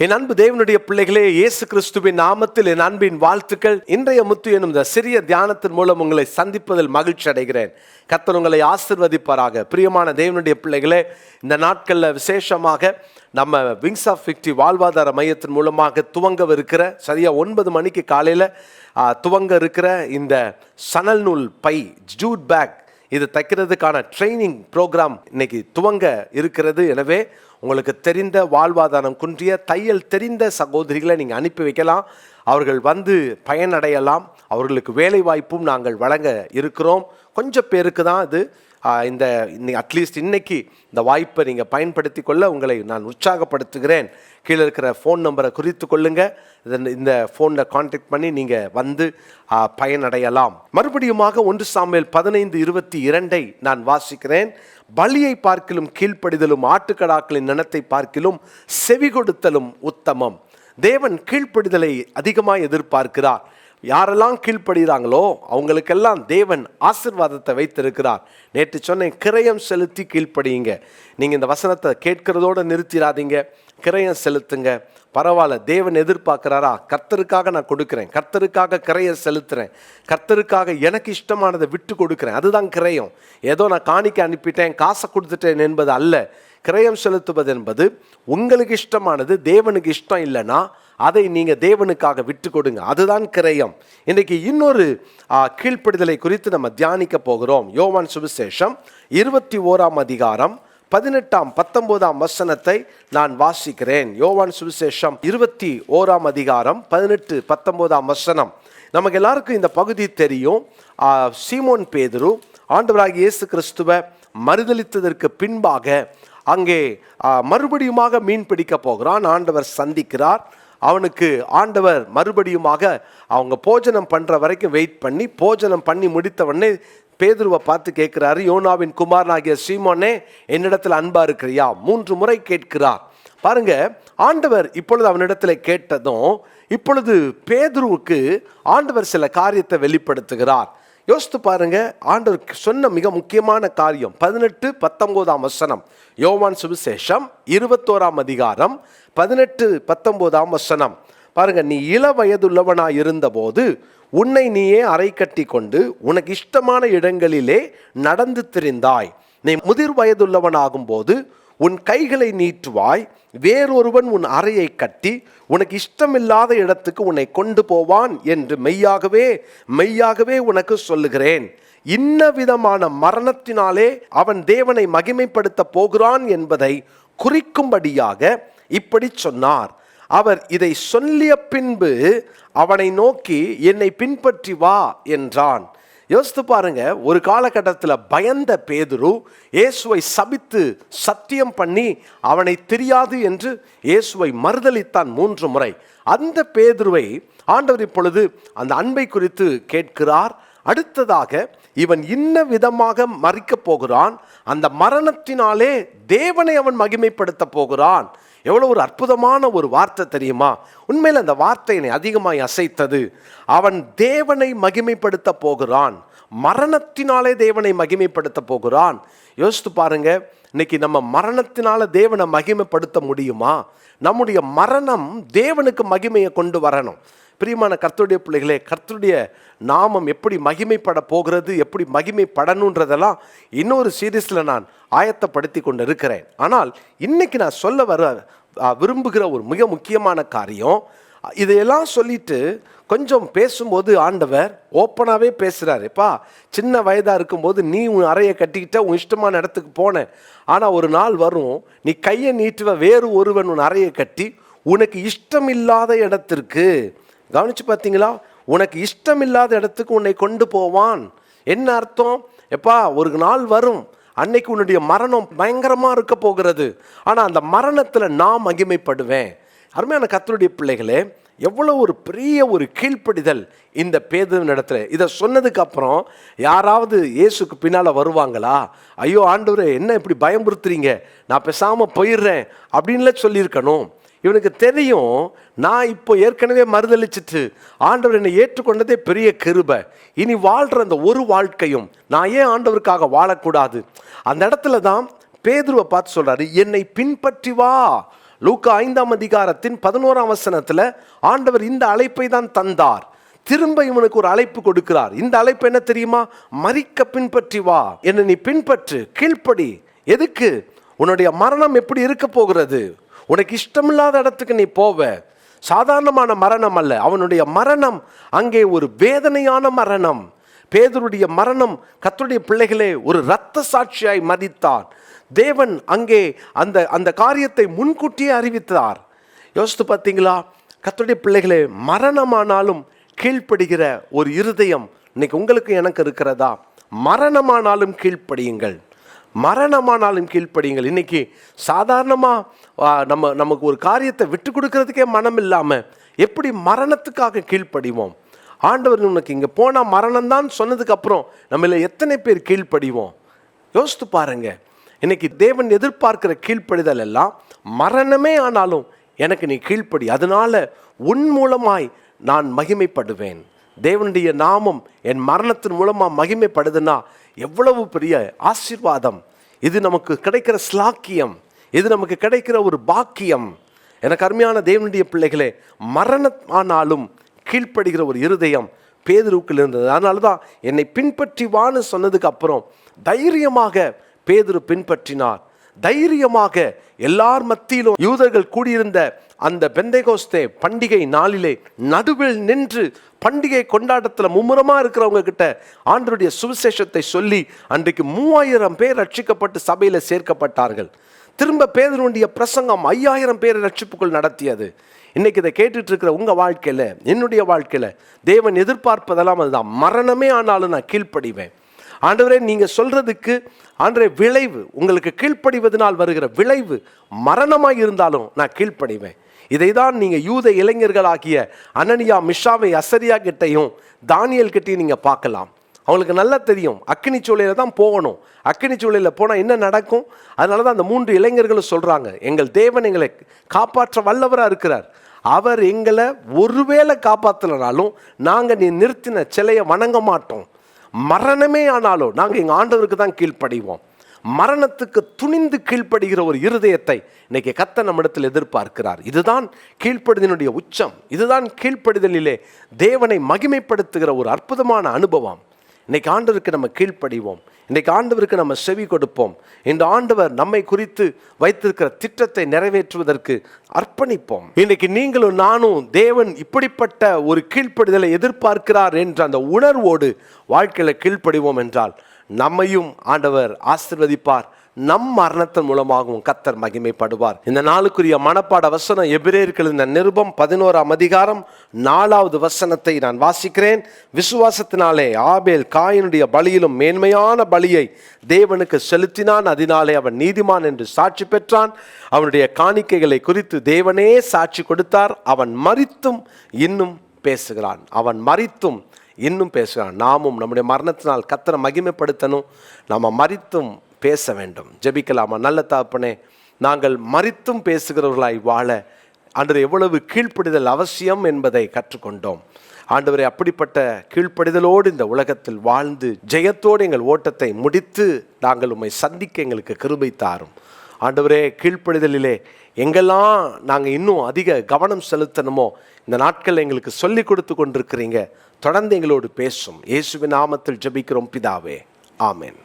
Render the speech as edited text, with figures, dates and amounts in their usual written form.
என் அன்பு தேவனுடைய பிள்ளைகளே, இயேசு கிறிஸ்துவின் நாமத்தில் என் அன்பின் வாழ்த்துக்கள். இன்றைய முத்து எனும் இந்த சிறிய தியானத்தின் மூலம் உங்களை சந்திப்பதில் மகிழ்ச்சி அடைகிறேன். கர்த்தர் உங்களை ஆசீர்வதிப்பாராக. பிரியமான தேவனுடைய பிள்ளைகளே, இந்த நாட்களில் விசேஷமாக நம்ம விங்ஸ் ஆஃப் விக்டரி வாழ்வாதார மையத்தின் மூலமாக துவங்கவிருக்கிற சரியா 9 மணிக்கு காலையில் துவங்க இருக்கிற இந்த சணல் நூல் பை ஜூட் பேக், இது தைக்கிறதுக்கான ட்ரைனிங் ப்ரோக்ராம் இன்னைக்கு துவங்க இருக்கிறது. எனவே உங்களுக்கு தெரிந்த வாழ்வாதாரம் குன்றிய தையல் தெரிந்த சகோதரிகளை நீங்கள் அனுப்பி வைக்கலாம். அவர்கள் வந்து பயனடையலாம். அவர்களுக்கு வேலை வாய்ப்பும் நாங்கள் வழங்க இருக்கிறோம். கொஞ்சம் பேருக்கு தான் இது இந்த அட்லீஸ்ட் இன்னைக்கு இந்த வாய்ப்பை நீங்கள் பயன்படுத்தி கொள்ள உங்களை நான் உற்சாகப்படுத்துகிறேன். கீழே இருக்கிற ஃபோன் நம்பரை குறித்து கொள்ளுங்க. இந்த ஃபோனில் கான்டாக்ட் பண்ணி நீங்கள் வந்து பயனடையலாம். மறுபடியுமாக 1 சாமுவேல் 15:22 நான் வாசிக்கிறேன். பலியை பார்க்கிலும் கீழ்ப்படிதலும் ஆட்டுக்கடாக்களின் நினத்தை பார்க்கிலும் செவி கொடுத்தலும் உத்தமம். தேவன் கீழ்ப்படிதலை அதிகமாக எதிர்பார்க்கிறார். யாரெல்லாம் கீழ்ப்படுகிறாங்களோ அவங்களுக்கெல்லாம் தேவன் ஆசீர்வாதத்தை வைத்திருக்கிறார். நேற்று சொன்னேன், கிரயம் செலுத்தி கீழ்ப்படியுங்க. நீங்கள் இந்த வசனத்தை கேட்கிறதோடு நிறுத்திடாதீங்க, கிரயம் செலுத்துங்க. பரவாயில்ல, தேவன் எதிர்பார்க்கிறாரா? கர்த்தருக்காக நான் கொடுக்குறேன், கர்த்தருக்காக கிரயம் செலுத்துகிறேன், கர்த்தருக்காக எனக்கு இஷ்டமானதை விட்டு கொடுக்குறேன். அதுதான் கிரயம். ஏதோ நான் காணிக்க அனுப்பிட்டேன், காசை கொடுத்துட்டேன் என்பது அல்ல. கிரயம் செலுத்துவது என்பது உங்களுக்கு இஷ்டமானது தேவனுக்கு இஷ்டம் இல்லைன்னா அதை நீங்கள் தேவனுக்காக விட்டு கொடுங்க. அதுதான் கிரயம். இன்றைக்கு இன்னொரு கீழ்ப்படிதலை குறித்து நம்ம தியானிக்க போகிறோம். யோவான் சுவிசேஷம் 21ஆம் அதிகாரம் 18ஆம் 19ஆம் வசனத்தை நான் வாசிக்கிறேன். யோவான் சுவிசேஷம் 21ஆம் அதிகாரம் 18 19ஆம் வசனம். நமக்கு எல்லாருக்கும் இந்த பகுதி தெரியும். சீமோன் பேதுரு ஆண்டவராகிய இயேசு கிறிஸ்துவை மறுதலித்ததற்கு பின்பாக அங்கே மறுபடியுமாக மீன் பிடிக்க போகிறான். ஆண்டவர் சந்திக்கிறார். அவனுக்கு ஆண்டவர் மறுபடியுமாக அவங்க போஜனம் பண்ணுற வரைக்கும் வெயிட் பண்ணி, போஜனம் பண்ணி முடித்தவொடனே பேதுருவை பார்த்து கேட்குறாரு, யோனாவின் குமாரனாகிய சீமோனே, என்னிடத்தில் அன்பா இருக்கிறியா? 3 முறை கேட்கிறார். பாருங்க, ஆண்டவர் இப்பொழுது அவனிடத்தில் கேட்டதும் இப்பொழுது பேதுருவுக்கு ஆண்டவர் சில காரியத்தை வெளிப்படுத்துகிறார். யோசித்து பாருங்க, ஆண்டவர் சொன்ன மிக முக்கியமான காரியம் 18 19ஆம் வசனம். யோவான் சுவிசேஷம் 21ஆம் அதிகாரம் 18 19ஆம் வசனம். பாருங்க, நீ இள வயதுள்ளவனாய் இருந்தபோது உன்னை நீயே அறை கட்டி கொண்டு உனக்கு இஷ்டமான இடங்களிலே நடந்து திரிந்தாய். நீ முதிர் வயதுள்ளவனாகும் போது உன் கைகளை நீட்டுவாய், வேறொருவன் உன் அறையை கட்டி உனக்கு இஷ்டமில்லாத இடத்துக்கு உன்னை கொண்டு போவான் என்று மெய்யாகவே மெய்யாகவே உனக்கு சொல்லுகிறேன். இன்ன விதமான மரணத்தினாலே அவன் தேவனை மகிமைப்படுத்த போகிறான் என்பதை குறிக்கும்படியாக இப்படி சொன்னார். அவர் இதை சொல்லிய பின்பு அவனை நோக்கி, என்னை பின்பற்றி வா என்றான். யோசித்து பாருங்க, ஒரு காலகட்டத்தில் பயந்த பேதுரு இயேசுவை சபித்து சத்தியம் பண்ணி அவனை தெரியாது என்று இயேசுவை மறுதலித்தான் 3 முறை. அந்த பேதுருவை ஆண்டவர் இப்பொழுது அந்த அன்பை குறித்து கேட்கிறார். அடுத்ததாக, இவன் இன்ன விதமாக மரிக்கப் போகிறான், அந்த மரணத்தினாலே தேவனை அவன் மகிமைப்படுத்த போகிறான். எவ்வளோ ஒரு அற்புதமான ஒரு வார்த்தை தெரியுமா? உண்மையில் அந்த வார்த்தை என்னை அதிகமாய் அசைத்தது. அவன் தேவனை மகிமைப்படுத்த போகிறான், மரணத்தினாலே தேவனை மகிமைப்படுத்த போகிறான். யோசித்து பாருங்க, இன்னைக்கு நம்ம மரணத்தினால தேவனை மகிமைப்படுத்த முடியுமா? நம்முடைய மரணம் தேவனுக்கு மகிமையை கொண்டு வரணும். பிரியமான கர்த்தருடைய பிள்ளைகளே, கர்த்தருடைய நாமம் எப்படி மகிமைப்பட போகிறது, எப்படி மகிமைப்படணுன்றதெல்லாம் இன்னொரு சீரீஸில் நான் ஆயத்தப்படுத்தி கொண்டு இருக்கிறேன். ஆனால் இன்னைக்கு நான் சொல்ல விரும்புகிற ஒரு மிக முக்கியமான காரியம், இதையெல்லாம் சொல்லிட்டு கொஞ்சம் பேசும்போது ஆண்டவர் ஓப்பனாகவே பேசுகிறார். எப்பா, சின்ன வயதாக இருக்கும்போது நீ உன் அறையை கட்டிக்கிட்ட உன் இஷ்டமான இடத்துக்கு போன, ஆனால் ஒரு நாள் வரும், நீ கையை நீட்டுவ, வேறு ஒருவன் உன் அறையை கட்டி உனக்கு இஷ்டமில்லாத இடத்திற்கு, கவனிச்சு பார்த்தீங்களா, உனக்கு இஷ்டமில்லாத இடத்துக்கு உன்னை கொண்டு போவான். என்ன அர்த்தம்? எப்பா, ஒரு நாள் வரும், அன்னைக்கு உன்னுடைய மரணம் பயங்கரமாக இருக்க போகிறது, ஆனால் அந்த மரணத்தில் நான் மகிமைப்படுவேன். அருமையான கர்த்தருடைய பிள்ளைகளே, எவ்வளோ ஒரு பெரிய ஒரு கீழ்ப்படிதல் இந்த பேதுருவின் இடத்துல. இதை சொன்னதுக்கு அப்புறம் யாராவது இயேசுக்கு பின்னால் வருவாங்களா? ஐயோ ஆண்டவரே, என்ன இப்படி பயமுறுத்துறீங்க, நான் பேசாமல் போயிடுறேன் அப்படின்ல சொல்லியிருக்கணும். இவனுக்கு தெரியும், நான் இப்போ ஏற்கனவே மறுதளிச்சிட்டு ஆண்டவர் என்னை ஏற்றுக்கொண்டதே பெரிய கிருபை, இனி வாழ்கிற அந்த ஒரு வாழ்க்கையும் நான் ஏன் ஆண்டவருக்காக வாழக்கூடாது? அந்த இடத்துல தான் பேதுருவை பார்த்து சொல்றாரு, என்னை பின்பற்றி வா. லூக்கா 5ஆம் அதிகாரத்தின் 11ஆம் வசனத்துல ஆண்டவர் இந்த அழைப்பை தான் தந்தார். திரும்ப இவனுக்கு ஒரு அழைப்பு கொடுக்கிறார். இந்த அழைப்பு என்ன தெரியுமா? மரிக்க பின்பற்றி வா, என்ன நீ பின்பற்று, கீழ்ப்படி. எதுக்கு? உன்னுடைய மரணம் எப்படி இருக்க போகிறது? உனக்கு இஷ்டமில்லாத இடத்துக்கு நீ போவ. சாதாரணமான மரணம் அல்ல, அவனுடைய மரணம் அங்கே ஒரு வேதனையான மரணம். பேதுருடைய மரணம் கர்த்தருடைய பிள்ளைகளே ஒரு இரத்த சாட்சியாய் மரித்தான். தேவன் அங்கே அந்த அந்த காரியத்தை முன்கூட்டியே அறிவித்தார். யோசித்து பார்த்தீங்களா? கர்த்தருடைய பிள்ளைகளே, மரணமானாலும் கீழ்ப்படுகிற ஒரு இருதயம் இன்னைக்கு உங்களுக்கு எனக்கு இருக்கிறதா? மரணமானாலும் கீழ்ப்படியுங்கள், மரணமானாலும் கீழ்ப்படியுங்கள். இன்னைக்கு சாதாரணமாக நமக்கு ஒரு காரியத்தை விட்டு கொடுக்கறதுக்கே மனம் இல்லாமல் எப்படி மரணத்துக்காக கீழ்ப்படிவோம்? ஆண்டவர் உனக்கு இங்கே போனால் மரணம்தான் சொன்னதுக்கு அப்புறம் நம்மள எத்தனை பேர் கீழ்ப்படிவோம்? யோசித்து பாருங்க. இன்னைக்கு தேவன் எதிர்பார்க்கிற கீழ்ப்படிதல் எல்லாம் மரணமே ஆனாலும் எனக்கு நீ கீழ்ப்படி, அதனால உன் மூலமாய் நான் மகிமைப்படுவேன். தேவனுடைய நாமம் என் மரணத்தின் மூலமாக மகிமைப்படுதுன்னா எவ்வளவு பெரிய ஆசீர்வாதம்! இது நமக்கு கிடைக்கிற ஸ்லாக்கியம், இது நமக்கு கிடைக்கிற ஒரு பாக்கியம். எனக்கு அருமையான தேவனுடைய பிள்ளைகளே, மரணம் ஆனாலும் கீழ்ப்படுகிற ஒரு இருதயம் பேதுருவுக்குள் இருந்தது. அதனால தான் என்னை பின்பற்றி வான்னு சொன்னதுக்கு அப்புறம் தைரியமாக பேதுரு பின்பற்றினார். தைரியமாக எல்லார் மத்தியிலும் யூதர்கள் கூடியிருந்த அந்த பெந்தேகோஸ்தே பண்டிகை நாளிலே நடுவில் நின்று பண்டிகை கொண்டாட்டத்தில் மும்முரமாக இருக்கிறவங்க கிட்ட ஆண்டவருடைய சுவிசேஷத்தை சொல்லி அன்றைக்கு 3000 பேர் ரட்சிக்கப்பட்டு சபையில் சேர்க்கப்பட்டார்கள். திரும்ப பேதுருவுடைய பிரசங்கம் 5000 பேரை ரட்சிப்புக்குள் நடத்தியது. இன்னைக்கு இதை கேட்டுட்டு இருக்கிற உங்க வாழ்க்கையில, என்னுடைய வாழ்க்கையில தேவன் எதிர்பார்ப்பதெல்லாம் அதுதான். மரணமே ஆனாலும் நான் கீழ்ப்படிவேன். ஆண்டவரே, நீங்க சொல்றதுக்கு ஆண்டவரே விளைவு, உங்களுக்கு கீழ்ப்படிவதனால் வருகிற விளைவு மரணமாய் இருந்தாலும் நான் கீழ்ப்படிவேன். இதை தான் நீங்க யூத இளைஞர்களாகிய அனனியா, மிஷாவை, அசரியா கிட்டையும் தானியேல் கிட்டையும் நீங்க பார்க்கலாம். அவங்களுக்கு நல்லா தெரியும் அக்கினி சூளையில தான் போகணும். அக்கினி சூளையில போனால் என்ன நடக்கும்? அதனால தான் அந்த 3 இளைஞர்களும் சொல்றாங்க, எங்கள் தேவன் எங்களை காப்பாற்ற வல்லவராக இருக்கிறார். அவர் எங்களை ஒருவேளை காப்பாற்றலனாலும் நாங்கள் நீ நிறுத்தின சிலையை வணங்க மாட்டோம். மரணமே ஆனாலும் நாங்கள் எங்கள் ஆண்டவருக்கு தான் கீழ்ப்படிவோம். மரணத்துக்கு துணிந்து கீழ்ப்படுகிற ஒரு இருதயத்தை இன்னைக்கு கர்த்தர் நம்மிடத்தில் எதிர்பார்க்கிறார். இதுதான் கீழ்ப்படிதலினுடைய உச்சம். இதுதான் கீழ்ப்படிதலிலே தேவனை மகிமைப்படுத்துகிற ஒரு அற்புதமான அனுபவம். இன்னைக்கு ஆண்டவருக்கு நம்ம கீழ்ப்படிவோம். இன்னைக்கு ஆண்டவருக்கு நம்ம செவி கொடுப்போம். இந்த ஆண்டவர் நம்மை குறித்து வைத்திருக்கிற திட்டத்தை நிறைவேற்றுவதற்கு அர்ப்பணிப்போம். இன்னைக்கு நீங்களும் நானும் தேவன் இப்படிப்பட்ட ஒரு கீழ்ப்படிதலை எதிர்பார்க்கிறார் என்ற அந்த உணர்வோடு வாழ்க்கையில கீழ்ப்படிவோம் என்றால் நம்மையும் ஆண்டவர் ஆசீர்வதிப்பார். நம் மரணத்தின் மூலமாகவும் கர்த்தர் மகிமைப்படுவார். இந்த நாளுக்குரிய மனப்பாட வசனம் எபிரேயர்கள் இந்த நிருபம் 11ஆம் அதிகாரம் 4வது வசனத்தை நான் வாசிக்கிறேன். விசுவாசத்தினாலே ஆபேல் காயினுடைய பலியிலும் மேன்மையான பலியை தேவனுக்கு செலுத்தினான், அதனாலே அவன் நீதிமான் என்று சாட்சி பெற்றான். அவனுடைய காணிக்கைகளை குறித்து தேவனே சாட்சி கொடுத்தார். அவன் மரித்தும் இன்னும் பேசுகிறான். அவன் மரித்தும் இன்னும் பேசுகிறான். நாமும் நம்முடைய மரணத்தினால் கர்த்தரை மகிமைப்படுத்தணும். நம்ம மரித்தும் பேச வேண்டும். ஜெபிக்கலாமா? நல்ல தகப்பனே, நாங்கள் மரித்தும் பேசுகிறவர்களாய் வாழ ஆண்டவரே எவ்வளவு கீழ்ப்படிதல் அவசியம் என்பதை கற்றுக்கொண்டோம். ஆண்டவரே, அப்படிப்பட்ட கீழ்ப்படிதலோடு இந்த உலகத்தில் வாழ்ந்து ஜெயத்தோடு எங்கள் ஓட்டத்தை முடித்து நாங்கள் உம்மை சந்திக்க எங்களுக்கு கிருபை தாரும். ஆண்டவரே, கீழ்ப்படிதலிலே எங்கெல்லாம் நாங்கள் இன்னும் அதிக கவனம் செலுத்தணுமோ இந்த நாட்கள் எங்களுக்கு சொல்லி கொடுத்து கொண்டிருக்கிறீங்க. தொடர்ந்து எங்களோடு பேசும். இயேசுவின் நாமத்தில் ஜெபிக்கிறோம் பிதாவே, ஆமென்.